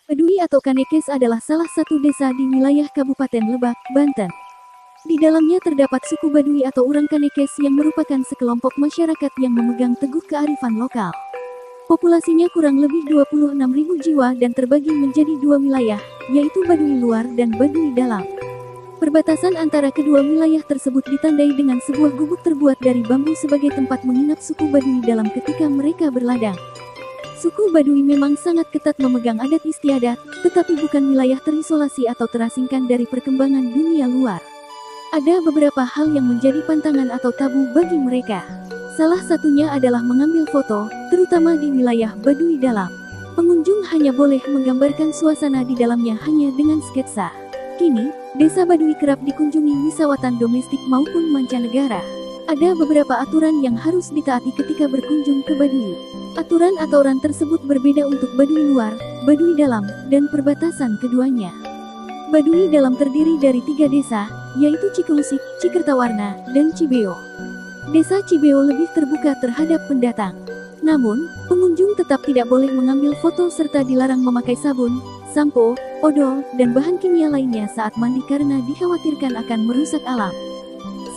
Baduy atau Kanekes adalah salah satu desa di wilayah Kabupaten Lebak, Banten. Di dalamnya terdapat suku Baduy atau orang Kanekes yang merupakan sekelompok masyarakat yang memegang teguh kearifan lokal. Populasinya kurang lebih 26.000 jiwa dan terbagi menjadi dua wilayah, yaitu Baduy luar dan Baduy dalam. Perbatasan antara kedua wilayah tersebut ditandai dengan sebuah gubuk terbuat dari bambu sebagai tempat menginap suku Baduy dalam ketika mereka berladang. Suku Baduy memang sangat ketat memegang adat istiadat, tetapi bukan wilayah terisolasi atau terasingkan dari perkembangan dunia luar. Ada beberapa hal yang menjadi pantangan atau tabu bagi mereka. Salah satunya adalah mengambil foto, terutama di wilayah Baduy dalam. Pengunjung hanya boleh menggambarkan suasana di dalamnya hanya dengan sketsa. Kini, desa Baduy kerap dikunjungi wisatawan domestik maupun mancanegara. Ada beberapa aturan yang harus ditaati ketika berkunjung ke Baduy. Aturan-aturan tersebut berbeda untuk Baduy luar, Baduy dalam, dan perbatasan keduanya. Baduy dalam terdiri dari 3 desa, yaitu Cikeusik, Cikertawarna, dan Cibeo. Desa Cibeo lebih terbuka terhadap pendatang. Namun, pengunjung tetap tidak boleh mengambil foto serta dilarang memakai sabun, sampo, odol, dan bahan kimia lainnya saat mandi karena dikhawatirkan akan merusak alam.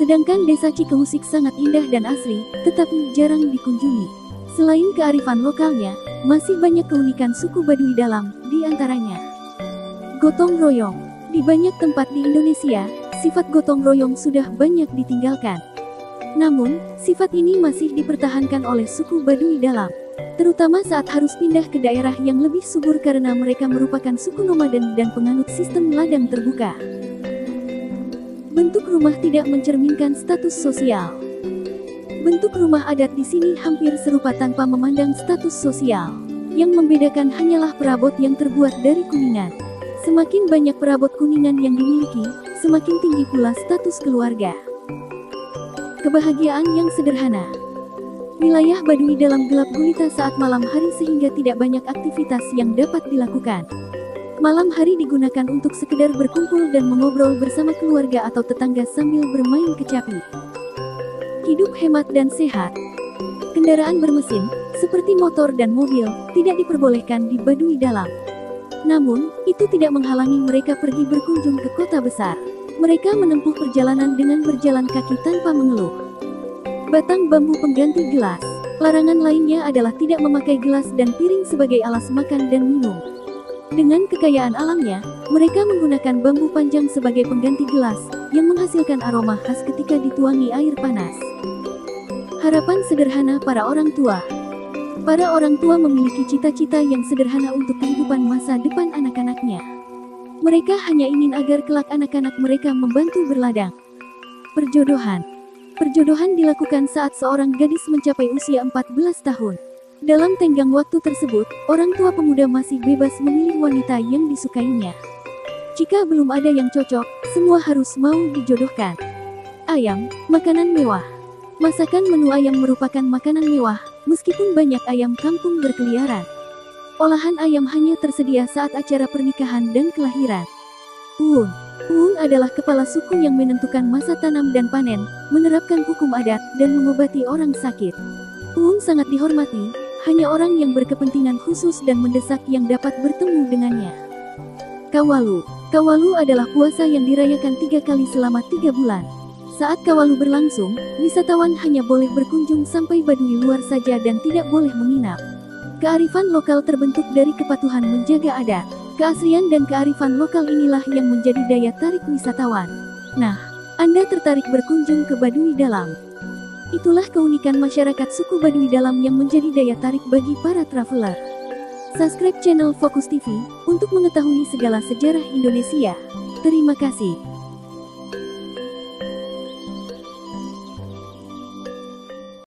Sedangkan desa Cikeusik sangat indah dan asri, tetapi jarang dikunjungi. Selain kearifan lokalnya, masih banyak keunikan suku Baduy dalam, di antaranya gotong royong. Di banyak tempat di Indonesia, sifat gotong royong sudah banyak ditinggalkan. Namun, sifat ini masih dipertahankan oleh suku Baduy dalam, terutama saat harus pindah ke daerah yang lebih subur karena mereka merupakan suku nomaden dan penganut sistem ladang terbuka. Bentuk rumah tidak mencerminkan status sosial. Bentuk rumah adat di sini hampir serupa tanpa memandang status sosial. Yang membedakan hanyalah perabot yang terbuat dari kuningan. Semakin banyak perabot kuningan yang dimiliki, semakin tinggi pula status keluarga. Kebahagiaan yang sederhana. Wilayah Baduy dalam gelap gulita saat malam hari sehingga tidak banyak aktivitas yang dapat dilakukan. Malam hari digunakan untuk sekedar berkumpul dan mengobrol bersama keluarga atau tetangga sambil bermain kecapi. Hidup hemat dan sehat. Kendaraan bermesin, seperti motor dan mobil, tidak diperbolehkan di Baduy dalam. Namun, itu tidak menghalangi mereka pergi berkunjung ke kota besar. Mereka menempuh perjalanan dengan berjalan kaki tanpa mengeluh. Batang bambu pengganti gelas. Larangan lainnya adalah tidak memakai gelas dan piring sebagai alas makan dan minum. Dengan kekayaan alamnya, mereka menggunakan bambu panjang sebagai pengganti gelas, yang menghasilkan aroma khas ketika dituangi air panas. Harapan sederhana para orang tua. Para orang tua memiliki cita-cita yang sederhana untuk kehidupan masa depan anak-anaknya. Mereka hanya ingin agar kelak anak-anak mereka membantu berladang. Perjodohan. Perjodohan dilakukan saat seorang gadis mencapai usia 14 tahun. Dalam tenggang waktu tersebut, orang tua pemuda masih bebas memilih wanita yang disukainya. Jika belum ada yang cocok, semua harus mau dijodohkan. Ayam, makanan mewah. Masakan menu ayam merupakan makanan mewah, meskipun banyak ayam kampung berkeliaran. Olahan ayam hanya tersedia saat acara pernikahan dan kelahiran. Uun. Uun adalah kepala suku yang menentukan masa tanam dan panen, menerapkan hukum adat, dan mengobati orang sakit. Uun sangat dihormati, hanya orang yang berkepentingan khusus dan mendesak yang dapat bertemu dengannya. Kawalu. Kawalu adalah puasa yang dirayakan 3 kali selama 3 bulan. Saat Kawalu berlangsung, wisatawan hanya boleh berkunjung sampai Baduy luar saja dan tidak boleh menginap. Kearifan lokal terbentuk dari kepatuhan menjaga adat. Keasrian dan kearifan lokal inilah yang menjadi daya tarik wisatawan. Nah, Anda tertarik berkunjung ke Baduy dalam? Itulah keunikan masyarakat suku Baduy dalam yang menjadi daya tarik bagi para traveler. Subscribe channel Fokus TV untuk mengetahui segala sejarah Indonesia. Terima kasih.